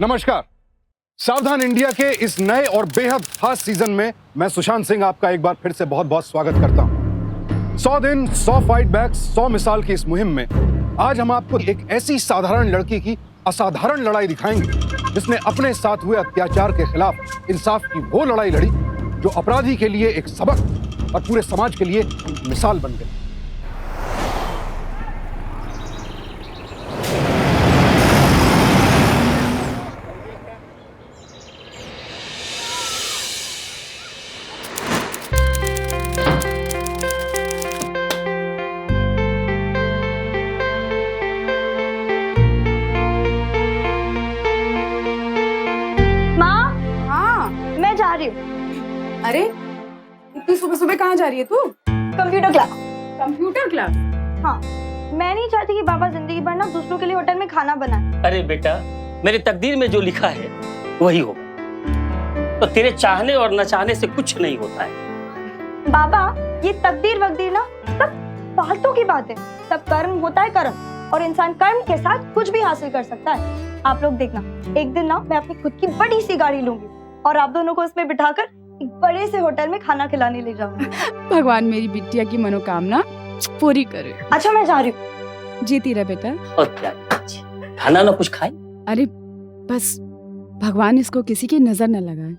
नमस्कार। सावधान इंडिया के इस नए और बेहद खास सीजन में मैं सुशांत सिंह आपका एक बार फिर से बहुत बहुत स्वागत करता हूं। 100 दिन 100 फाइट बैक 100 मिसाल की इस मुहिम में आज हम आपको एक ऐसी साधारण लड़की की असाधारण लड़ाई दिखाएंगे जिसने अपने साथ हुए अत्याचार के खिलाफ इंसाफ की वो लड़ाई लड़ी जो अपराधी के लिए एक सबक और पूरे समाज के लिए एक मिसाल बन गई। अरे इतनी सुबह सुबह कहाँ जा रही है तू? Computer class. Computer class? हाँ, मैं नहीं चाहती कि पापा जिंदगी भर ना दूसरों के लिए होटल में खाना बनाए। अरे बेटा, मेरे तकदीर में जो लिखा है वही होगा। तो तेरे चाहने और न चाहने से कुछ नहीं होता है। बाबा, ये तकदीर वकदीर ना सब फालतू की बात है। सब कर्म होता है कर्म, और इंसान कर्म के साथ कुछ भी हासिल कर सकता है। आप लोग देखना, एक दिन ना मैं अपनी खुद की बड़ी सी गाड़ी लूंगी और आप दोनों को उसमें बिठाकर एक बड़े से होटल में खाना खिलाने ले जाऊंगी। भगवान मेरी बिटिया की मनोकामना पूरी करे। अच्छा, मैं जा रही हूँ। जीती रहे बेटा। और क्या खाना ना कुछ खाए? अरे बस भगवान इसको किसी की नजर न लगाए।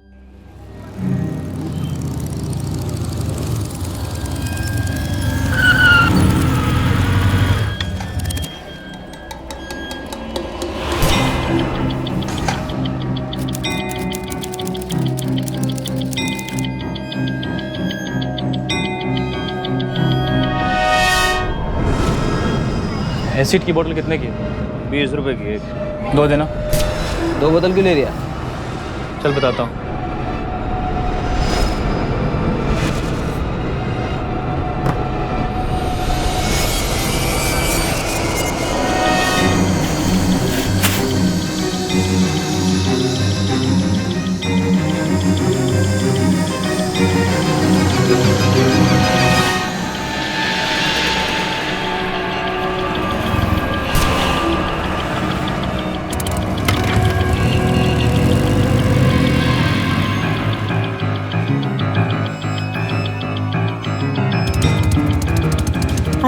एसिड की बोतल कितने की? 20 रुपए की एक। 2 देना। 2 बोतल क्यों ले लिया? चल बताता हूँ।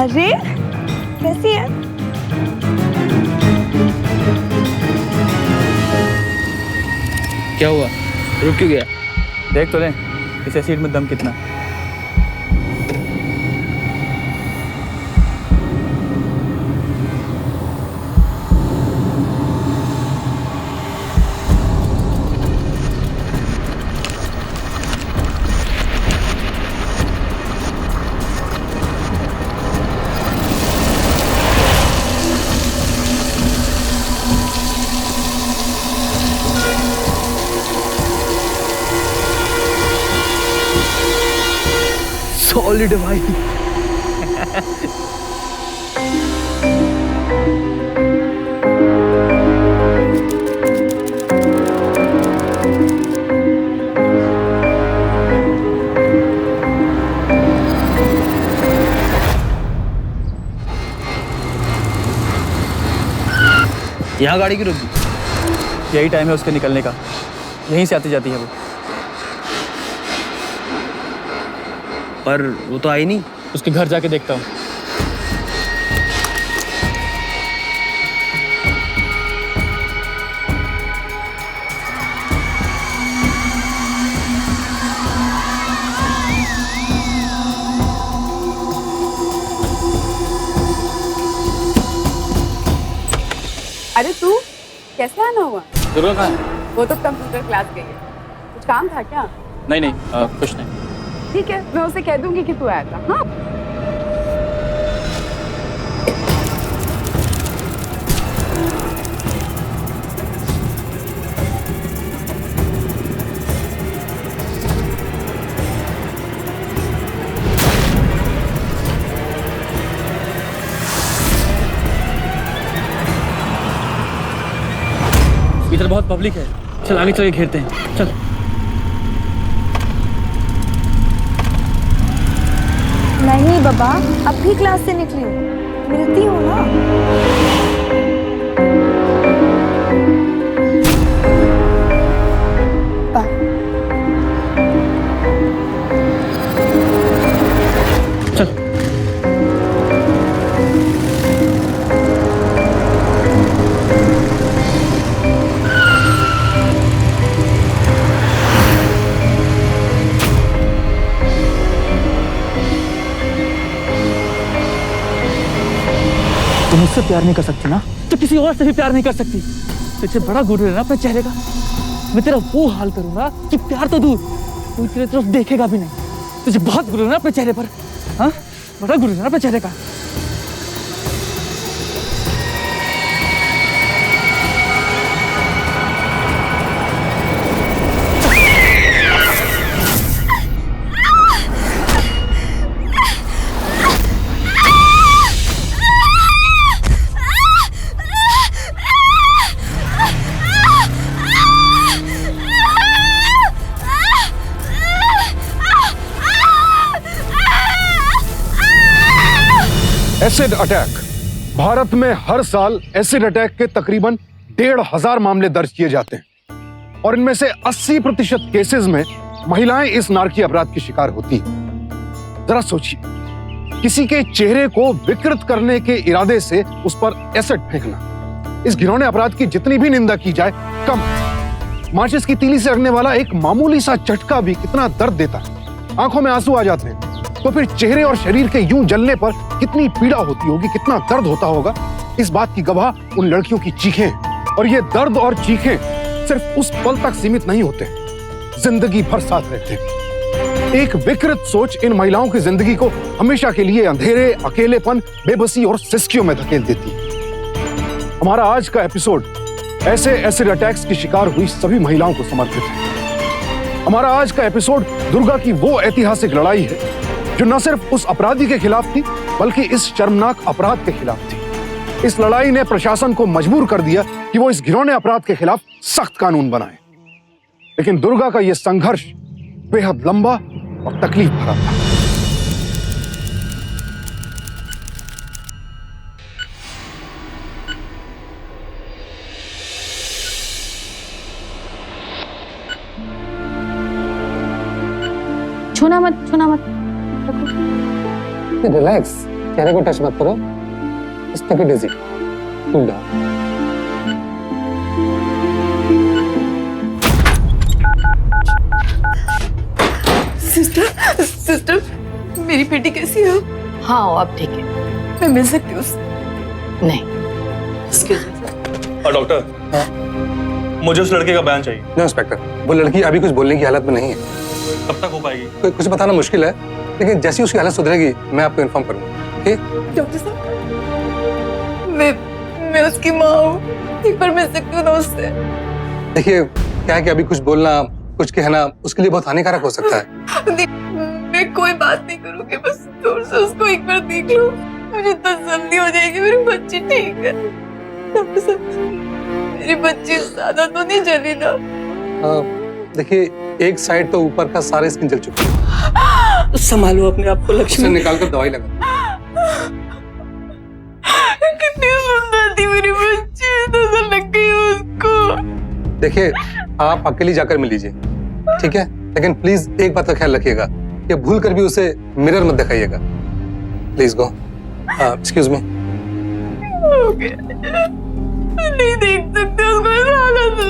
अरे कैसी है? क्या हुआ? रुक क्यों गया? देख तो ले इस एसिड में दम कितना। सॉलिड भाई। यहाँ गाड़ी की रुकी? यही टाइम है उसके निकलने का। यहीं से आती जाती है वो। पर वो तो आई नहीं। उसके घर जाके देखता हूँ। अरे तू कैसे आना हुआ? दुर्गा कहाँ है? वो तो कंप्यूटर क्लास गई है। कुछ काम था क्या? नहीं, कुछ नहीं। ठीक है, मैं उसे कह दूंगी कि तू आया था। हाँ, इधर बहुत पब्लिक है। चल आगे चल के घेरते हैं। चल। नहीं बाबा, अब भी क्लास से निकली हूँ, मिलती हूँ ना। तुम मुझसे प्यार नहीं कर सकती ना, तो किसी और से भी प्यार नहीं कर सकती। तुझे बड़ा गुरूर है ना अपने चेहरे का। मैं तेरा वो हाल करूंगा कि प्यार तो दूर, कोई तेरे तरफ देखेगा भी नहीं। तुझे बहुत गुरूर है ना अपने चेहरे पर। हाँ, बड़ा गुरूर है ना अपने चेहरे का। Acid attack. भारत में हर साल एसिड अटैक के तकरीबन 1,500 मामले दर्ज किए जाते हैं और इनमें से 80% केसेस में महिलाएं इस नारकीय अपराध की शिकार होती हैं। जरा सोचिए, किसी के चेहरे को विकृत करने के इरादे से उस पर एसिड फेंकना। इस घिनौने अपराध की जितनी भी निंदा की जाए कम। माचिस की तीली से लगने वाला एक मामूली सा झटका भी कितना दर्द देता है, आंखों में आंसू आ जाते हैं। तो फिर चेहरे और शरीर के यूं जलने पर कितनी पीड़ा होती होगी, कितना दर्द होता होगा। इस बात की गवाह उन लड़कियों की चीखें। और ये दर्द और चीखें सिर्फ उस पल तक सीमित नहीं होते, जिंदगी भर साथ रहते हैं। एक विकृत सोच इन महिलाओं की जिंदगी को हमेशा के लिए अंधेरे, अकेलेपन, बेबसी और सिसकियों में धकेल देती है। हमारा आज का एपिसोड ऐसे एसिड अटैक्स की शिकार हुई सभी महिलाओं को समर्पित है। हमारा आज का एपिसोड दुर्गा की वो ऐतिहासिक लड़ाई है जो न सिर्फ उस अपराधी के खिलाफ थी, बल्कि इस शर्मनाक अपराध के खिलाफ थी। इस लड़ाई ने प्रशासन को मजबूर कर दिया कि वो इस घिनौने अपराध के खिलाफ सख्त कानून बनाए। लेकिन दुर्गा का यह संघर्ष बेहद लंबा और तकलीफ भरा था। छूना मत, छूना मत। रिलैक्स, चेहरे को टच मत करो। Just take it easy. Cool down. Sister, मेरी बेटी कैसी है? हाँ अब ठीक है। मैं मिल सकती हूँ उससे? नहीं। Excuse me. और डॉक्टर, मुझे उस लड़के का बयान चाहिए। नो इंस्पेक्टर, वो लड़की अभी कुछ बोलने की हालत में नहीं है। कब तक हो पाएगी? कुछ बताना मुश्किल है, लेकिन जैसी उसकी हालत सुधरेगी मैं आपको इन्फॉर्म करूंगा। ठीक? डॉक्टर साहब, मैं उसकी माँ हूँ, एक बार मिल सकती हूँ ना उससे? देखिए, क्या है कि अभी कुछ बोलना, कुछ कहना उसके लिए बहुत हानिकारक हो सकता है। मैं कोई बात नहीं करूँगी, बस दूर से उसको एक बार देख लो, मुझे तसल्ली हो जाएगी मेरी बच्ची ठीक है। डॉक्टर साहब, मेरी बच्ची ज्यादा तो नहीं जली ना? देखिए, एक साइड तो ऊपर का सारे स्किन जल चुकी है। संभालो अपने आप को लक्ष्मी। निकाल कर दवाई लगा। कितनी सुंदर थी मेरी बच्ची, नजर लग गई उसको। देखिए, आप अकेली जाकर मिल लीजिए, ठीक है? लेकिन प्लीज एक बात का ख्याल रखिएगा कि भूल कर भी उसे मिरर मत दिखाइएगा। Please go. Excuse me. नहीं देख सकते उसको इस हालत में।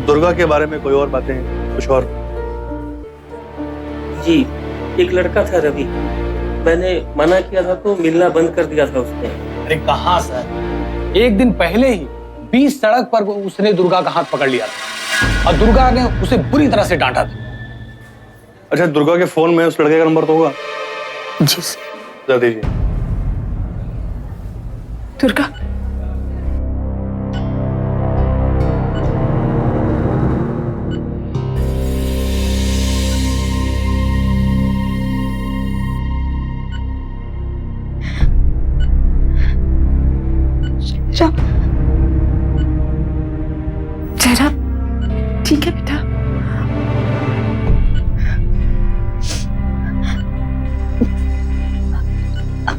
दुर्गा के बारे में कोई और बातें, कुछ और? जी, एक लड़का था रवि, मैंने मना किया था तो मिलना बंद कर दिया था उसने। अरे कहाँ सर, एक दिन पहले ही 20 सड़क पर उसने दुर्गा का हाथ पकड़ लिया था और दुर्गा ने उसे बुरी तरह से डांटा था। अच्छा, दुर्गा के फोन में उस लड़के का नंबर तो होगा? जी सर। जरा दीजिए। दुर्गा,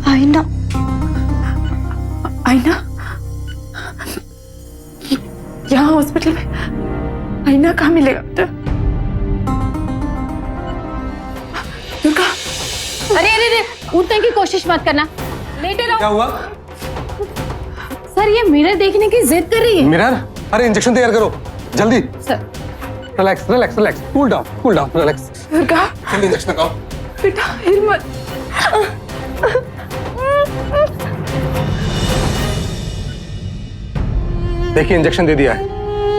आईना आईना यहाँ हॉस्पिटल में आईना कहाँ मिलेगा बेटा? दुर्गा, अरे अरे अरे, उठने की कोशिश मत करना, लेटे रहो। क्या हुआ? सर ये मिरर देखने की जिद कर रही है। मिरर? अरे इंजेक्शन तैयार करो जल्दी। Sir relax relax relax, cool down relax. Durga जल्दी इंजेक्शन लगाओ। बेटा हिम्मत। देखिए इंजेक्शन दे दिया है,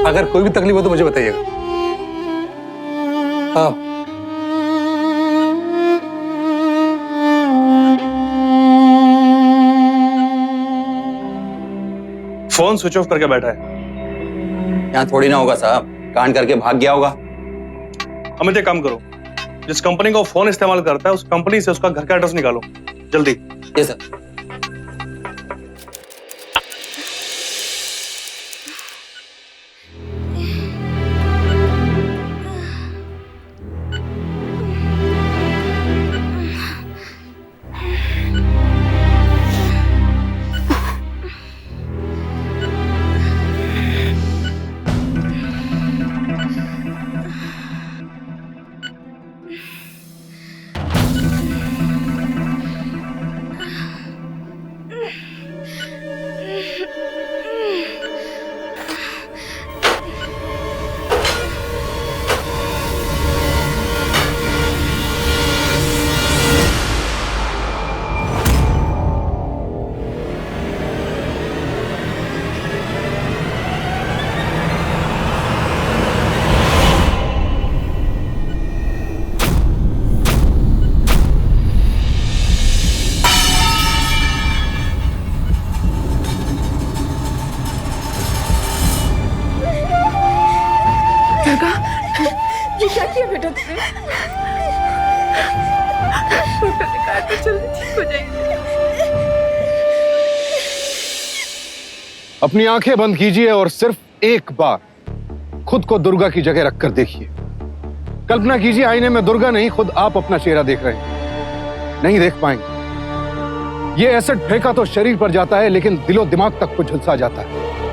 अगर कोई भी तकलीफ हो तो मुझे बताइएगा। हाँ फोन स्विच ऑफ करके बैठा है। यहाँ थोड़ी ना होगा साहब, कांड करके भाग गया होगा। अमित एक काम करो, जिस कंपनी का वो फोन इस्तेमाल करता है उस कंपनी से उसका घर का एड्रेस निकालो जल्दी। ये सर। ये क्या किया बेटा तुमने? डॉक्टर ने कहा था जल्दी ठीक हो जाएंगे। अपनी आंखें बंद कीजिए और सिर्फ एक बार खुद को दुर्गा की जगह रखकर देखिए। कल्पना कीजिए आईने में दुर्गा नहीं, खुद आप अपना चेहरा देख रहे हैं। नहीं देख पाएंगे। ये एसिड फेंका तो शरीर पर जाता है लेकिन दिलो दिमाग तक को झुलसा जाता है।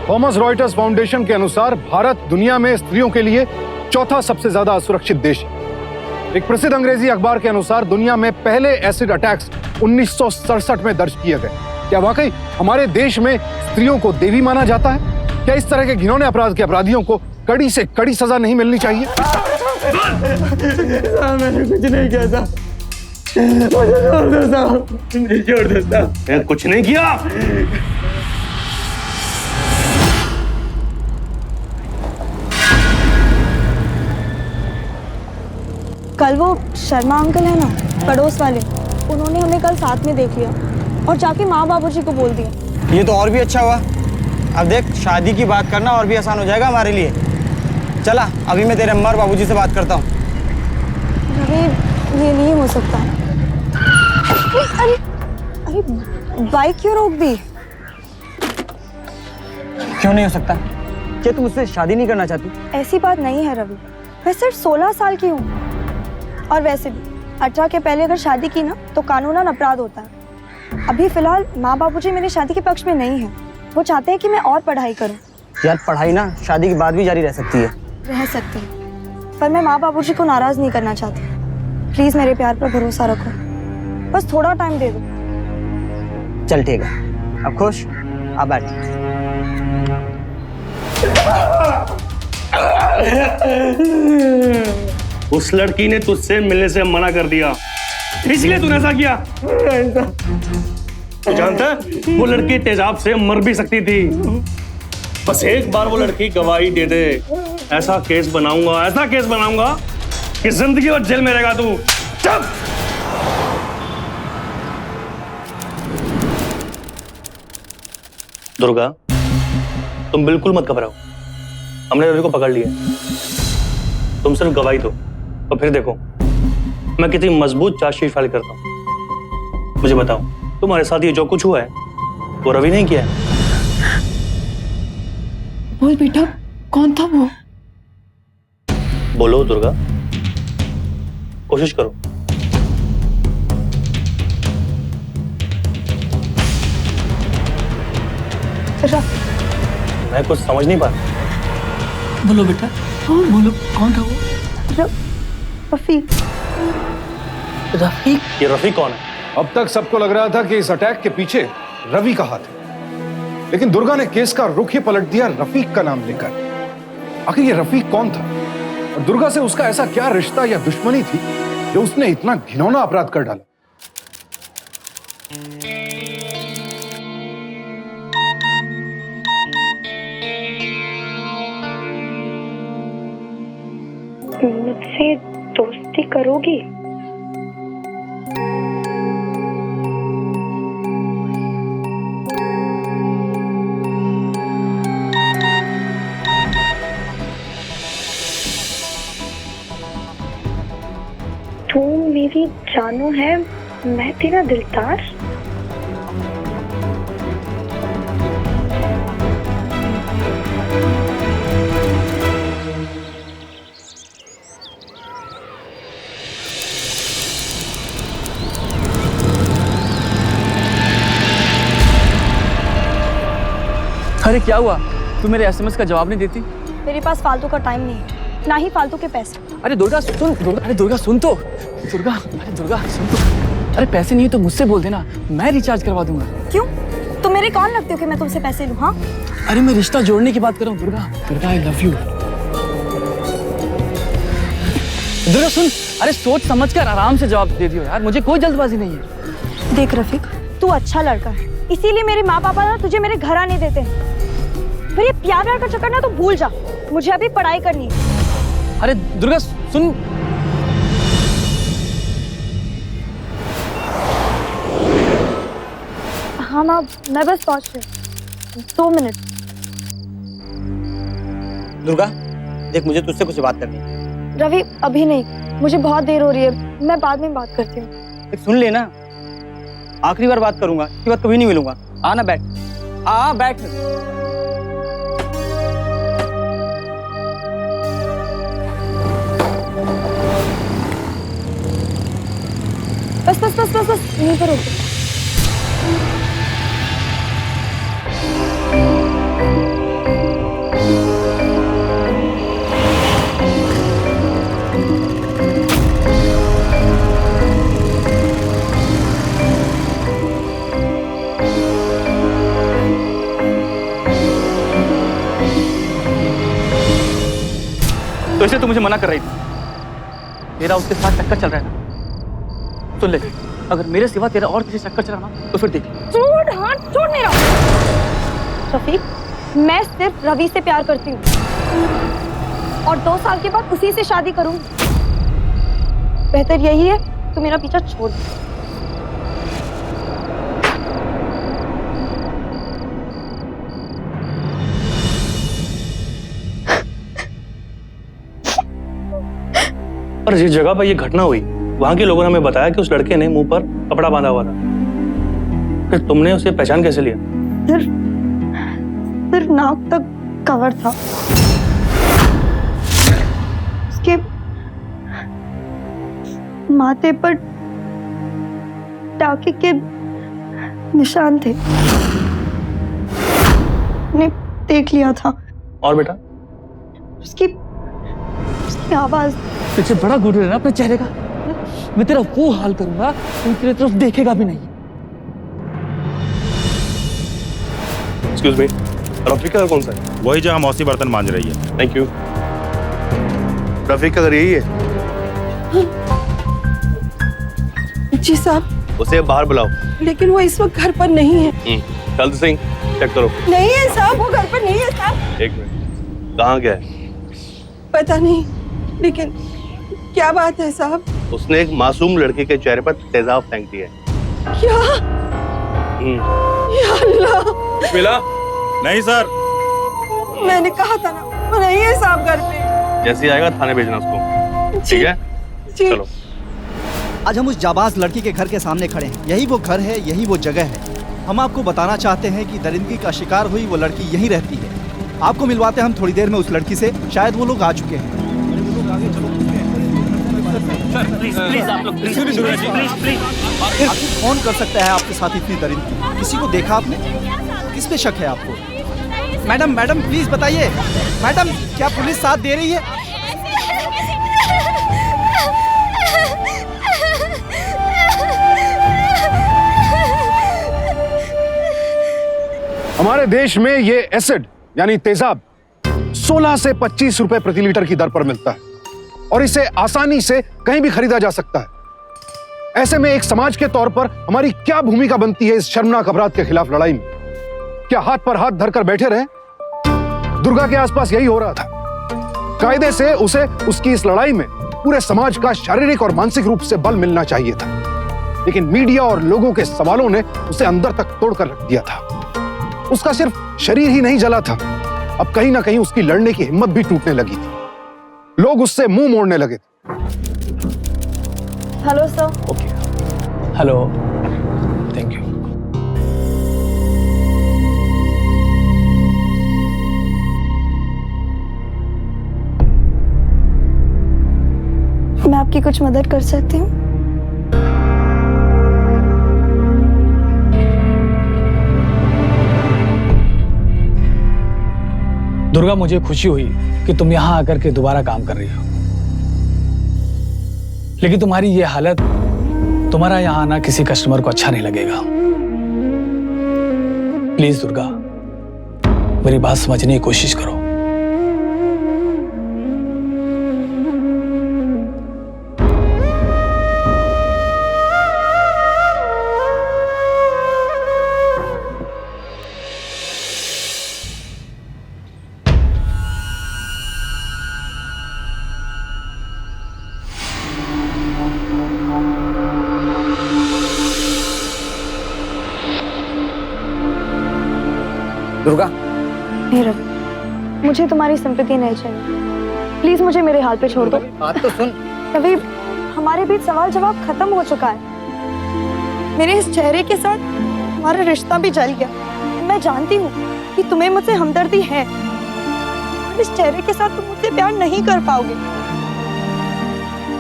थॉमस रॉयटर्स फाउंडेशन के अनुसार भारत दुनिया में स्त्रियों के लिए चौथा सबसे ज्यादा असुरक्षित देश है। एक प्रसिद्ध अंग्रेजी अखबार के अनुसार दुनिया में पहले एसिड अटैक्स 1967 में दर्ज किए गए। क्या वाकई हमारे देश में स्त्रियों को देवी माना जाता है? क्या इस तरह के घिनौने अपराध के अपराधियों को कड़ी से कड़ी सजा नहीं मिलनी चाहिए? मैंने कुछ नहीं किया था, मुझे छोड़ दो साहब, मुझे छोड़ दो साहब। मैं कुछ नहीं किया। कल वो शर्मा अंकल है ना, पड़ोस वाले, उन्होंने हमें कल साथ में देख लिया और जाके माँ बाबूजी को बोल दिया। ये तो और भी अच्छा हुआ। अब देख, शादी की बात करना और भी आसान हो जाएगा हमारे लिए। चला, अभी मैं तेरे अम्मा और बाबूजी से बात करता हूँ। अरे ये नहीं हो सकता। अरे अरे बाइक क्यों रोक दी? क्यों नहीं हो सकता? क्या तुम मुझसे शादी नहीं करना चाहती? ऐसी बात नहीं है रवि, मैं सिर्फ 16 साल की हूँ और वैसे भी 18 के पहले अगर शादी की ना तो कानूनन अपराध होता है। अभी फिलहाल माँ बाबूजी मेरी शादी के पक्ष में नहीं है। वो चाहते हैं कि मैं और पढ़ाई करूँ। यार पढ़ाई ना शादी के बाद भी जारी रह सकती है। रह सकती है, पर मैं माँ बाबूजी को नाराज नहीं करना चाहती। प्लीज मेरे प्यार पर भरोसा रखो, बस थोड़ा टाइम दे दो। चल ठीक है, अब खुश? आ बैठ। उस लड़की ने तुझसे मिलने से मना कर दिया, इसलिए तूने ऐसा किया। तू जानता है वो लड़की तेजाब से मर भी सकती थी। बस एक बार वो लड़की गवाही दे दे, ऐसा केस बनाऊंगा कि जिंदगी भर जेल में रहेगा तू। चुप! दुर्गा, तुम बिल्कुल मत घबराओ, हमने रवि को पकड़ लिया। तुम सिर्फ गवाही दो और फिर देखो मैं कितनी मजबूत चार्जशीट फाइल करता हूं। मुझे बताओ, तुम्हारे साथ ये जो कुछ हुआ है वो रवि नहीं किया है? बोल बेटा, कौन था वो? बोलो दुर्गा, कोशिश करो। मैं कुछ समझ नहीं पा रहा। बोलो बेटा, बोलो कौन था वो? रफीक। रफीक? ये रफीक कौन है? अब तक सबको लग रहा था कि इस अटैक के पीछे रवि का हाथ है, लेकिन दुर्गा ने केस का रुख ही पलट दिया रफीक का नाम लेकर। आखिर ये रफीक कौन था और दुर्गा से उसका ऐसा क्या रिश्ता या दुश्मनी थी जो उसने इतना घिनौना अपराध कर डाला? मुझसे दोस्ती करोगी? तू मेरी जानू है, मैं तेरा दिलदार। अरे क्या हुआ? तू मेरे एसएमएस का जवाब नहीं देती? मेरे पास फालतू का टाइम नहीं है, ना ही फालतू के पैसे। अरे दुर्गा सुन, अरे दुर्गा सुन तो, अरे दुर्गा सुन तो। अरे पैसे नहीं तो मुझसे बोल देना, मैं रिचार्ज करवा दूंगा। क्यों? तुम मेरे कौन लगते हो कि मैं तुमसे पैसे लूं? हाँ, अरे मैं रिश्ता जोड़ने की बात कर रहा हूँ Durga, I love you. Durga सुन, अरे सोच समझ कर आराम से जवाब दे दियो यार, मुझे कोई जल्दबाजी नहीं है। देख रफीक, तू अच्छा लड़का है, इसीलिए मेरे माँ पापा ना तुझे मेरे घर आने देते हैं। फिर ये प्यार का चक्कर ना तो भूल जा, मुझे अभी पढ़ाई करनी है। अरे दुर्गा सुन, हाँ माँ, मैं बस पहुंच रही, 2 मिनट। दुर्गा देख, मुझे तुझसे कुछ बात करनी है। रवि अभी नहीं, मुझे बहुत देर हो रही है, मैं बाद में बात करती हूँ। देख सुन लेना, आखिरी बार बात करूंगा, इसके बाद कभी नहीं मिलूंगा। आना बैठ, आ बैठ। बस बस बस बस बस यहीं पर रुको। तो इसे तू मुझे मना कर रही थी, तेरा उसके साथ चक्कर चल रहा है ना? सुन ले, अगर मेरे सिवा तेरा और किसी चक्कर चला ना तो फिर देख। छोड़, हाथ छोड़ मेरा। रफीक, मैं सिर्फ रवि से प्यार करती हूँ और 2 साल के बाद उसी से शादी करूंगी। बेहतर यही है तो मेरा पीछा छोड़ दे। पर जिस जगह पर ये घटना हुई, वहां के लोगों ने हमें बताया कि उस लड़के ने मुंह पर कपड़ा बांधा हुआ था। फिर तुमने उसे पहचान कैसे लिया? सिर्फ नाक तक कवर था, उसके माथे पर टाके के निशान थे, ने देख लिया था। और बेटा? उसकी आवाज। तुझे बड़ा गुरूर है ना अपने चेहरे का, मैं तेरा वो हाल करूंगा कोई तेरे तरफ देखेगा भी नहीं। एक्सक्यूज मी, रफीक का घर कौन सा है? वही जहाँ मौसी बर्तन मांज रही है। Thank you. रफीक का घर यही है? जी साहब। उसे बाहर बुलाओ। लेकिन वो इस वक्त घर पर नहीं है। कल सिंह चेक करो। नहीं है साहब, वो घर पर नहीं है साहब। एक मिनट, कहाँ गया है? पता नहीं, लेकिन क्या बात है साहब? उसने एक मासूम लड़के के चेहरे पर तेजाब फेंक दिया है। क्या? या अल्लाह। मिला? नहीं सर। मैंने कहा था ना, वो नहीं है साहब घर पे। जैसे आएगा थाने भेजना उसको, ठीक है? चलो। आज हम उस जाबाज लड़की के घर के सामने खड़े हैं। यही वो घर है, यही वो जगह है। हम आपको बताना चाहते हैं कि दरिंदगी का शिकार हुई वो लड़की यहीं रहती है। आपको मिलवाते हैं हम थोड़ी देर में उस लड़की से। शायद वो लोग आ चुके हैं। आखिर कौन कर सकता है आपके साथ इतनी दरिंदगी? किसी को देखा आपने? किस पे शक है आपको? मैडम मैडम प्लीज बताइए, मैडम क्या पुलिस साथ दे रही है? हमारे देश में ये एसिड यानी तेजाब 16 से 25 रुपए प्रति लीटर की दर पर मिलता है और इसे आसानी से कहीं भी खरीदा जा सकता है। ऐसे में एक समाज के तौर पर हमारी क्या भूमिका बनती है इस शर्मनाक अपराध के खिलाफ लड़ाई में? क्या हाथ पर हाथ धरकर बैठे रहे? दुर्गा के आसपास यही हो रहा था। कायदे से उसे उसकी इस लड़ाई में पूरे समाज का शारीरिक और मानसिक रूप से बल मिलना चाहिए था, लेकिन मीडिया और लोगों के सवालों ने उसे अंदर तक तोड़कर रख दिया था। उसका सिर्फ शरीर ही नहीं जला था, अब कहीं ना कहीं उसकी लड़ने की हिम्मत भी टूटने लगी थी। लोग उससे मुंह मोड़ने लगे थे। Hello sir. Okay, hello, thank you. मैं आपकी कुछ मदद कर सकती हूँ? दुर्गा, मुझे खुशी हुई कि तुम यहां आकर के दोबारा काम कर रही हो, लेकिन तुम्हारी ये हालत, तुम्हारा यहां आना किसी कस्टमर को अच्छा नहीं लगेगा। प्लीज दुर्गा, मेरी बात समझने की कोशिश करो। दुर्गा, नीरव, मुझे तुम्हारी सिंपैथी नहीं चाहिए। प्लीज मुझे मेरे हाल पे छोड़ दो। बात तो सुन। अभी हमारे बीच सवाल जवाब खत्म हो चुका है। मेरे इस चेहरे के साथ हमारा रिश्ता भी जल गया। मैं जानती हूँ कि तुम्हें मुझसे हमदर्दी है, इस चेहरे के साथ तुम मुझसे प्यार नहीं कर पाओगे।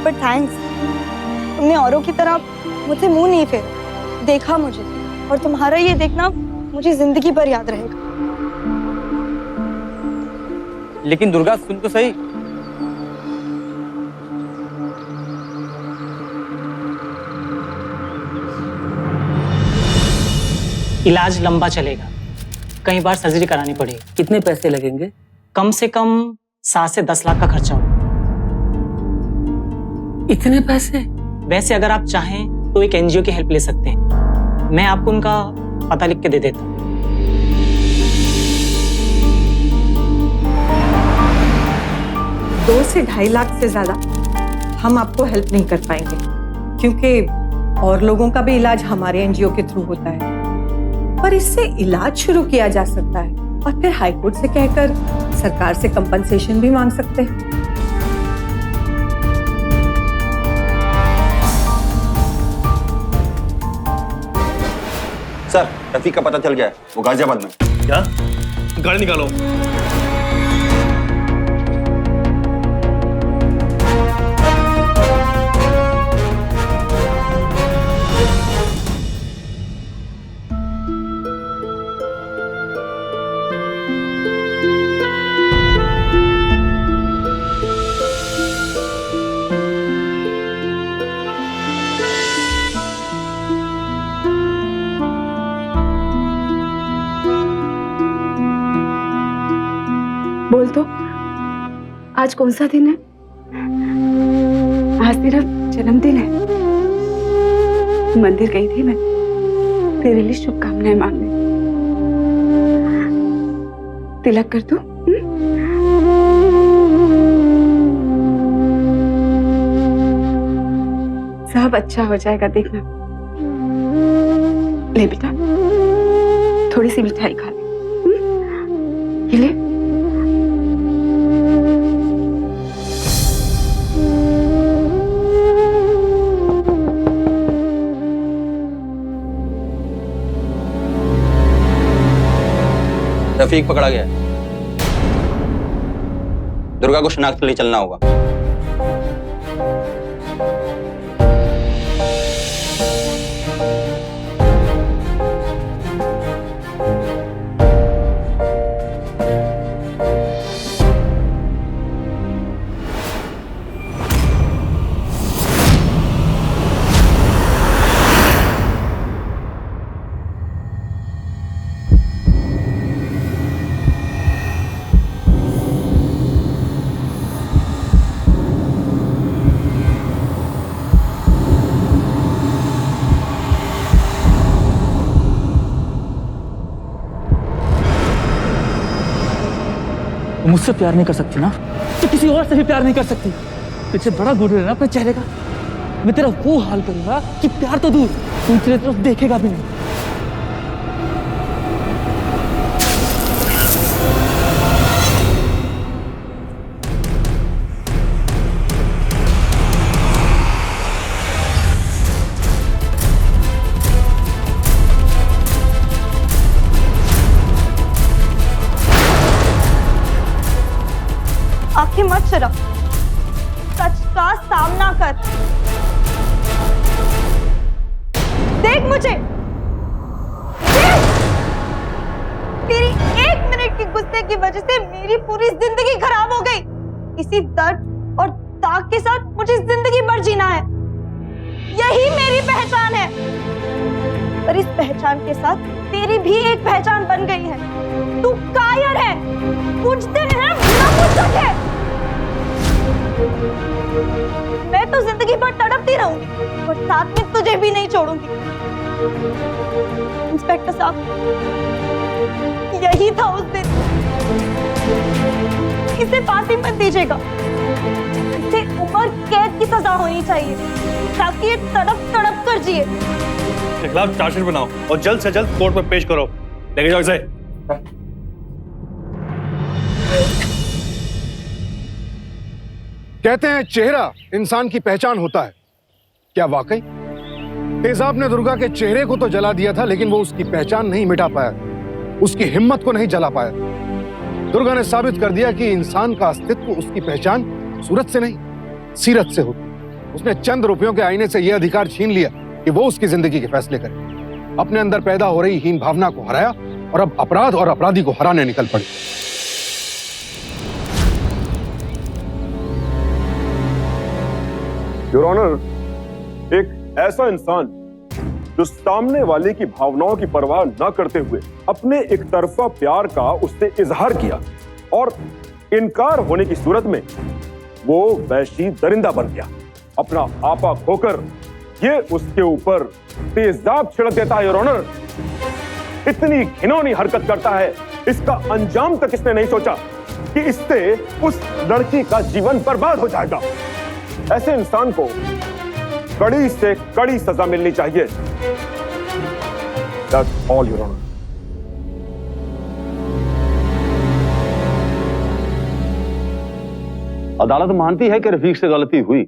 बट थैंक्स, तुमने औरों की तरह मुझसे मुंह नहीं फेरा, देखा मुझे, और तुम्हारा ये देखना मुझे जिंदगी भर याद रहेगा। लेकिन दुर्गा, सुन तो सही। इलाज लंबा चलेगा, कई बार सर्जरी करानी पड़ेगी। कितने पैसे लगेंगे? कम से कम 7 से 10 लाख का खर्चा होगा। इतने पैसे? वैसे अगर आप चाहें तो एक एनजीओ की हेल्प ले सकते हैं, मैं आपको उनका पता लिख के दे देता हूँ। 2 से 2.5 लाख से ज्यादा हम आपको हेल्प नहीं कर पाएंगे, क्योंकि और लोगों का भी इलाज हमारे एनजीओ के थ्रू होता है। पर इससे इलाज शुरू किया जा सकता है और फिर हाई कोर्ट से कहकर सरकार से कंपनसेशन भी मांग सकते हैं। सर, रफीक का पता चल गया है, वो गाजियाबाद में। क्या? गाड़ी निकालो। बोल तो, आज कौन सा दिन है? आज तेरा जन्मदिन है। मंदिर गई थी मैं तेरे लिए शुभकामनाएं मांगने। तिलक कर दो। सब अच्छा हो जाएगा, देखना। ले बेटा, थोड़ी सी मिठाई खा ले। ये ले। रफीक पकड़ा गया है। दुर्गा को शनाख्त के लिए चलना होगा। तुम मुझसे प्यार नहीं कर सकती ना, तो किसी और से भी प्यार नहीं कर सकती। तुझे बड़ा गुरूर है ना अपने चेहरे का। मैं तेरा वो हाल करूंगा कि प्यार तो दूर, तू तेरी तरफ देखेगा भी नहीं। आंखें मत चुरा, सच का सामना कर। देख मुझे, देख। तेरी 1 मिनट की गुस्से की वजह से मेरी पूरी जिंदगी खराब हो गई। इसी दर्द और दाग के साथ मुझे जिंदगी भर जीना है। यही मेरी पहचान है। पर इस पहचान के साथ तेरी भी एक पहचान बन गई है। तू कायर है, बुझदिल है, नामुझ्ज़त है। मैं तो जिंदगी भर तड़पती रहूंगी और साथ में तुझे भी नहीं छोड़ूंगी। इंस्पेक्टर साहब, यही था उस दिन। इसे फांसी मत दीजिएगा। इसे उम्र कैद की सजा होनी चाहिए ताकि ये तड़प तड़प कर जिए। के खिलाफ चार्जशीट बनाओ और जल्द से जल्द कोर्ट में पेश करो। लेके जाओ इसे। कहते हैं चेहरा इंसान की पहचान होता है। क्या वाकई? तेजाब ने दुर्गा के चेहरे को तो जला दिया था, लेकिन वो उसकी पहचान नहीं मिटा पाया, उसकी हिम्मत को नहीं जला पाया। दुर्गा ने साबित कर दिया कि इंसान का अस्तित्व, उसकी पहचान सूरत से नहीं, सीरत से होती। उसने चंद रुपयों के आईने से यह अधिकार छीन लिया कि वो उसकी जिंदगी के फैसले करे। अपने अंदर पैदा हो रही हीन भावना को हराया और अब अपराध और अपराधी को हराने निकल पड़ी। योर ऑनर, एक ऐसा इंसान जो सामने वाले की भावनाओं की परवाह न करते हुए अपने एक तरफा प्यार का उससे इजहार किया और इनकार होने की सूरत में वो वैशी दरिंदा बन गया। अपना आपा खोकर ये उसके ऊपर तेजाब छिड़क देता है। योर ऑनर, इतनी घिनौनी हरकत करता है, इसका अंजाम तक इसने नहीं सोचा कि इससे उस लड़की का जीवन बर्बाद हो जाएगा। ऐसे इंसान को कड़ी से कड़ी सजा मिलनी चाहिए। That's all, Your Honor. अदालत मानती है कि रफीक से गलती हुई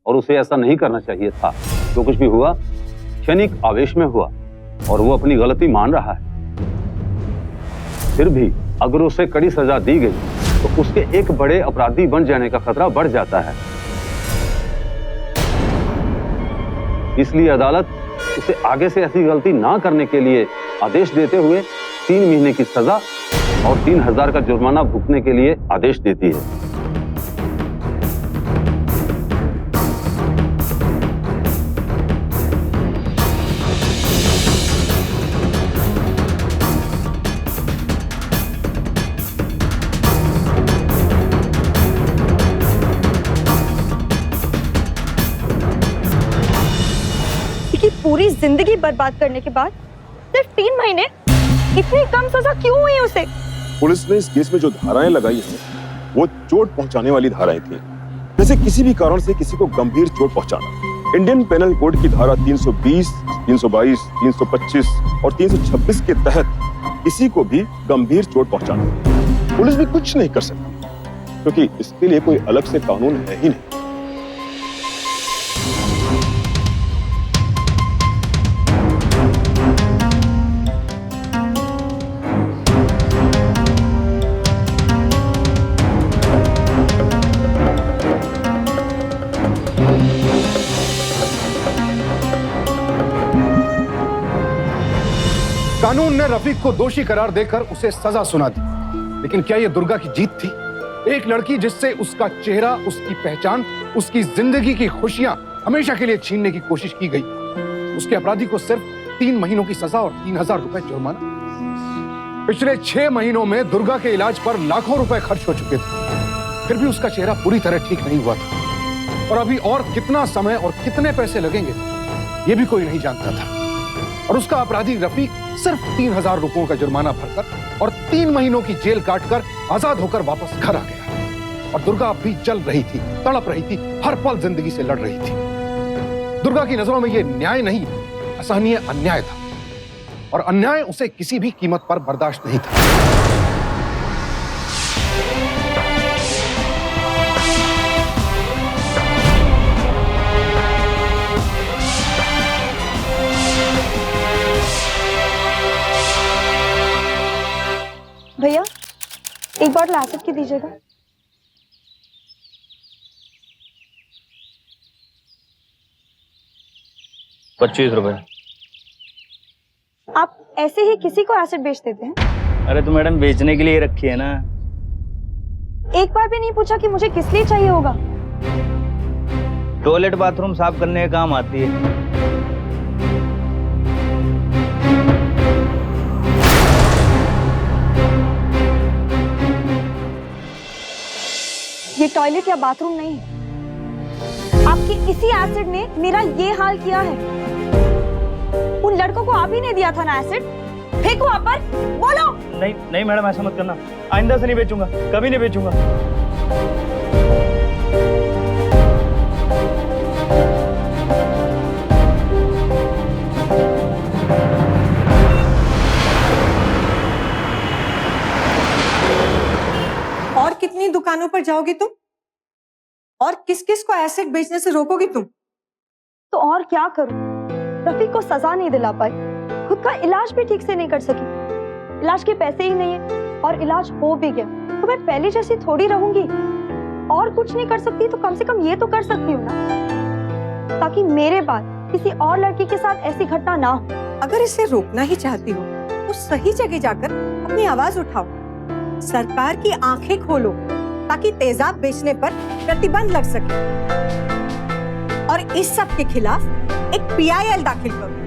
और उसे ऐसा नहीं करना चाहिए था। जो कुछ भी हुआ क्षणिक आवेश में हुआ और वो अपनी गलती मान रहा है। फिर भी अगर उसे कड़ी सजा दी गई तो उसके एक बड़े अपराधी बन जाने का खतरा बढ़ जाता है। इसलिए अदालत उसे आगे से ऐसी गलती ना करने के लिए आदेश देते हुए 3 महीने की सजा और 3000 का जुर्माना भुगतने के लिए आदेश देती है। पूरी जिंदगी बर्बाद करने के बाद सिर्फ 3 महीने, इतनी कम सजा क्यों हुई उसे? पुलिस ने इस केस में जो धाराएं लगाई हैं, वो चोट पहुंचाने वाली धाराएं थी। जैसे किसी भी कारण से किसी को गंभीर चोट पहुंचाना। इंडियन पेनल कोड की धारा 320, 322, 325 और 326 के तहत किसी को भी गंभीर चोट पहुंचाना। पुलिस भी कुछ नहीं कर सकती क्योंकि इसके लिए कोई अलग से कानून है ही नहीं। कानून ने रफीक को दोषी करार देकर उसे सजा सुना दी, लेकिन क्या यह दुर्गा की जीत थी? एक लड़की जिससे उसका चेहरा, उसकी पहचान, उसकी जिंदगी की खुशियां हमेशा के लिए छीनने की कोशिश की गई। उसके अपराधी को सिर्फ 3 महीनों की सजा और 3000 रुपए जुर्माना। पिछले 6 महीनों में दुर्गा के इलाज पर लाखों रुपए खर्च हो चुके थे, फिर भी उसका चेहरा पूरी तरह ठीक नहीं हुआ था। और अभी और कितना समय और कितने पैसे लगेंगे ये भी कोई नहीं जानता था। और उसका अपराधी रफीक सिर्फ 3000 रुपयों का जुर्माना भरकर और 3 महीनों की जेल काटकर आजाद होकर वापस घर आ गया और दुर्गा अब भी जल रही थी, तड़प रही थी, हर पल जिंदगी से लड़ रही थी। दुर्गा की नजरों में यह न्याय नहीं, असहनीय अन्याय था और अन्याय उसे किसी भी कीमत पर बर्दाश्त नहीं था। भैया एक बॉटल एसिड की दीजिएगा। ₹25। आप ऐसे ही किसी को एसिड बेच देते हैं? अरे तो मैडम बेचने के लिए रखी है ना। एक बार भी नहीं पूछा कि मुझे किस लिए चाहिए होगा? टॉयलेट बाथरूम साफ करने का काम आती है। ये टॉयलेट या बाथरूम नहीं है। आपकी इसी एसिड ने मेरा ये हाल किया है। उन लड़कों को आप ही ने दिया था ना एसिड? फेंको आप पर, बोलो। नहीं नहीं मैडम, ऐसा मत करना। आइंदा से नहीं बेचूंगा, कभी नहीं बेचूंगा। और कितनी दुकानों पर जाओगी तुम? और किस किस को एसिड बेचने से रोकोगी तुम? तो और क्या करूं? रफीक को सजा नहीं दिला पाई, खुद का इलाज भी ठीक से नहीं कर सकी। इलाज के पैसे ही नहीं है और इलाज हो भी गया तो मैं पहले जैसी थोड़ी रहूंगी। और कुछ नहीं कर सकती तो कम से कम ये तो कर सकती हूँ ना, ताकि मेरे बाद किसी और लड़की के साथ ऐसी घटना ना हो। अगर इसे रोकना ही चाहती हो तो सही जगह जाकर अपनी आवाज उठाओ, सरकार की आंखें खोलो ताकि तेजाब बेचने पर प्रतिबंध लग सके और इस सब के खिलाफ एक PIL दाखिल करो।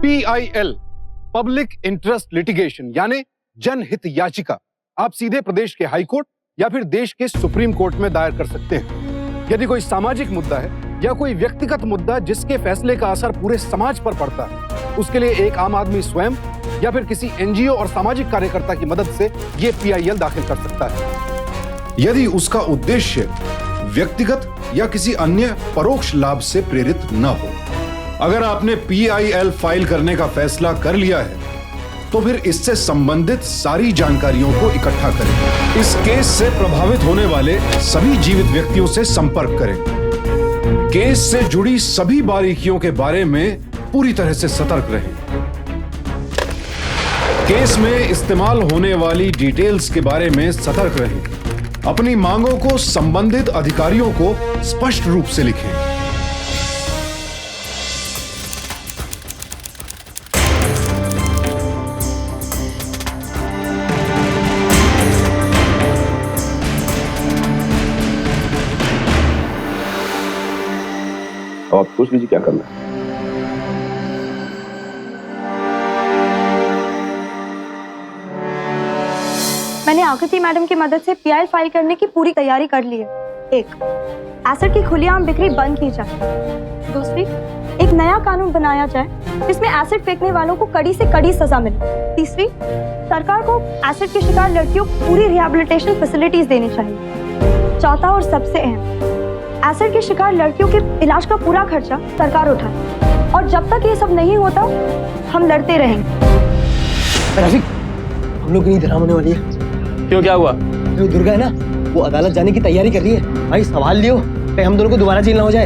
PIL पब्लिक इंटरेस्ट लिटिगेशन यानी जनहित याचिका आप सीधे प्रदेश के हाई कोर्ट या फिर देश के सुप्रीम कोर्ट में दायर कर सकते हैं। यदि कोई सामाजिक मुद्दा है या कोई व्यक्तिगत मुद्दा जिसके फैसले का असर पूरे समाज पर पड़ता है, उसके लिए एक आम आदमी स्वयं या फिर किसी NGO और सामाजिक कार्यकर्ता की मदद से ये PIL दाखिल कर सकता है, यदि उसका उद्देश्य व्यक्तिगत या किसी अन्य परोक्ष लाभ से प्रेरित न हो। अगर आपने PIL फाइल करने का फैसला कर लिया है तो फिर इससे संबंधित सारी जानकारियों को इकट्ठा करें। इस केस से प्रभावित होने वाले सभी जीवित व्यक्तियों से संपर्क करें। केस से जुड़ी सभी बारीकियों के बारे में पूरी तरह से सतर्क रहें। केस में इस्तेमाल होने वाली डिटेल्स के बारे में सतर्क रहें। अपनी मांगों को संबंधित अधिकारियों को स्पष्ट रूप से लिखें। आप सोच लीजिए क्या करना है। मैंने आकृति मैडम की मदद से PIL फाइल करने की पूरी तैयारी कर ली है। 1, एसिड की खुलेआम बिक्री बंद की जाए। 2, एक नया कानून बनाया जाए जिसमें एसिड फेंकने वालों को कड़ी से कड़ी सजा मिले। 3, सरकार को एसिड की शिकार लड़कियों को पूरी रिहैबिलिटेशन फैसिलिटीज देनी चाहिए। 4 और सबसे अहम, एसिड की शिकार लड़कियों के इलाज का पूरा खर्चा सरकार उठाए और जब तक ये सब नहीं होता हम लड़ते रहेंगे। रफीक, हम लोग की नींद हराम होने वाली है। क्यों, क्या हुआ? जो दुर्गा है ना, वो अदालत जाने की तैयारी कर रही है। भाई संभाल लियो, कहीं हम दोनों को दोबारा जेल ना हो जाए।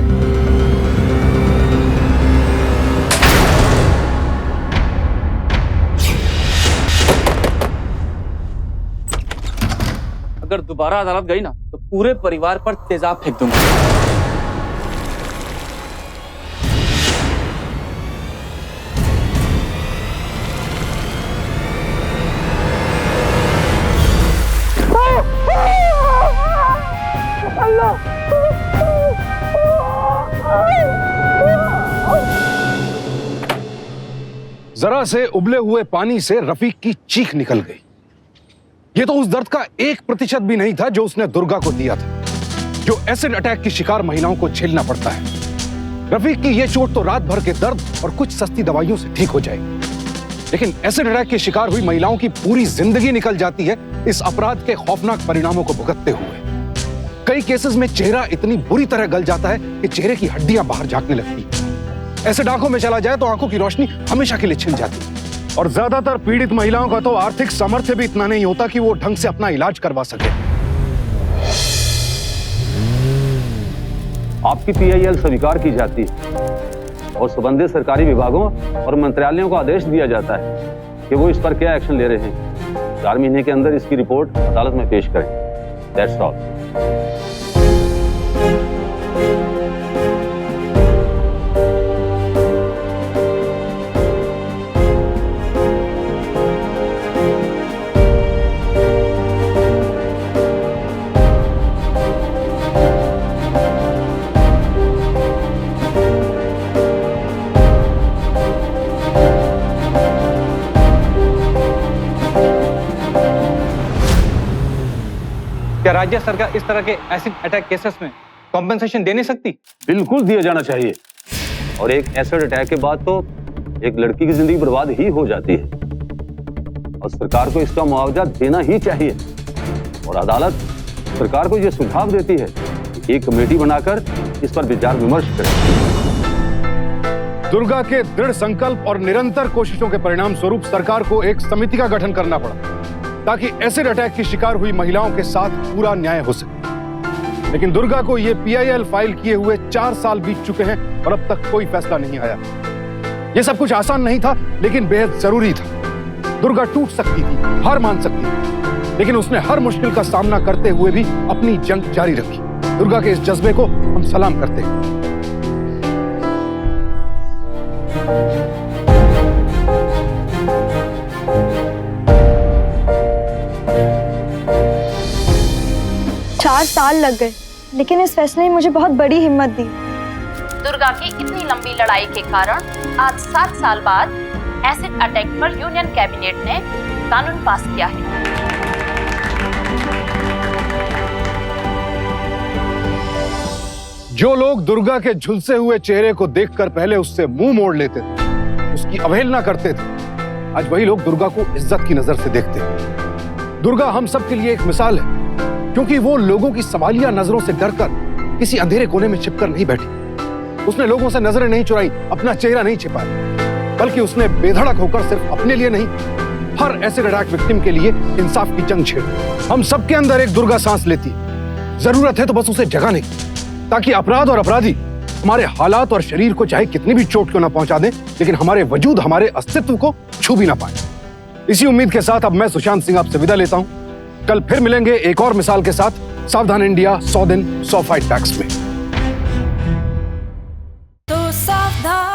अगर दोबारा अदालत गई ना तो पूरे परिवार पर तेजाब फेंक दूंगा। जरा से उबले हुए पानी से रफीक की चीख निकल गई। यह तो उस दर्द का 1% भी नहीं था जो उसने दुर्गा को दिया था, जो एसिड अटैक की शिकार महिलाओं को झेलना पड़ता है। रफीक की यह चोट तो रात भर के दर्द और कुछ सस्ती दवाइयों से ठीक हो जाएगी, लेकिन एसिड अटैक के शिकार हुई महिलाओं की पूरी जिंदगी निकल जाती है इस अपराध के खौफनाक परिणामों को भुगतते हुए। कई केसेस में चेहरा इतनी बुरी तरह गल जाता है कि चेहरे की हड्डियां बाहर झांकने लगती है। ऐसे आंखों में चला जाए तो आंखों की रोशनी हमेशा के लिए छिन जाती है। और ज्यादातर पीड़ित महिलाओं का तो आर्थिक सामर्थ्य भी इतना नहीं होता कि वो ढंग से अपना इलाज करवा सके। आपकी PIL स्वीकार की जाती है और संबंधित सरकारी विभागों और मंत्रालयों को आदेश दिया जाता है कि वो इस पर क्या एक्शन ले रहे हैं। 4 महीने के अंदर इसकी रिपोर्ट अदालत में पेश करें। That's all. क्या राज्य सरकार इस तरह के एसिड अटैक केसेस में कॉम्पेंसेशन दे नहीं सकती? बिल्कुल दिया जाना चाहिए। और एक एसिड अटैक के बाद तो एक लड़की की जिंदगी बर्बाद ही हो जाती है और सरकार को इसका मुआवजा देना ही चाहिए। और अदालत सरकार को यह सुझाव देती है कि एक कमेटी बनाकर इस पर विचार विमर्श करे। दुर्गा के दृढ़ संकल्प और निरंतर कोशिशों के परिणाम स्वरूप सरकार को एक समिति का गठन करना पड़ा ताकि एसिड अटैक की शिकार हुई महिलाओं के साथ पूरा न्याय हो सके। लेकिन दुर्गा को ये PIL फाइल किए हुए 4 साल बीत चुके हैं और अब तक कोई फैसला नहीं आया। ये सब कुछ आसान नहीं था, लेकिन बेहद जरूरी था। दुर्गा टूट सकती थी, हार मान सकती थी, लेकिन उसने हर मुश्किल का सामना करते हुए भी अपनी जंग जारी रखी। दुर्गा के इस जज्बे को हम सलाम करते हैं। चार साल लग गए, लेकिन इस फैसले ने मुझे बहुत बड़ी हिम्मत दी। दुर्गा की इतनी लंबी लड़ाई के कारण आज 7 साल बाद एसिड अटैक पर यूनियन कैबिनेट ने कानून पास किया है। जो लोग दुर्गा के झुलसे हुए चेहरे को देखकर पहले उससे मुंह मोड़ लेते थे, उसकी अवहेलना करते थे, आज वही लोग दुर्गा को इज्जत की नजर से देखते हैं। दुर्गा हम सब के लिए एक मिसाल है, क्योंकि वो लोगों की सवालिया नजरों से डरकर किसी अंधेरे कोने में छिपकर नहीं बैठी। उसने लोगों से नजरें नहीं चुराई, अपना चेहरा नहीं छिपाया, बल्कि उसने बेधड़क होकर सिर्फ अपने लिए नहीं, हर एसिड अटैक विक्टिम के लिए इंसाफ की जंग छेड़ी। हम सबके अंदर एक दुर्गा सांस लेती है। जरूरत है तो बस उसे जगाने की, ताकि अपराध और अपराधी हमारे हालात और शरीर को चाहे कितनी भी चोट क्यों ना पहुंचा दें, लेकिन हमारे वजूद, हमारे अस्तित्व को छू भी ना पाए। इसी उम्मीद के साथ अब मैं सुशांत सिंह आपसे विदा लेता हूं। कल फिर मिलेंगे एक और मिसाल के साथ। सावधान इंडिया 100 दिन 100 फाइट बैक्स में। तो सावधान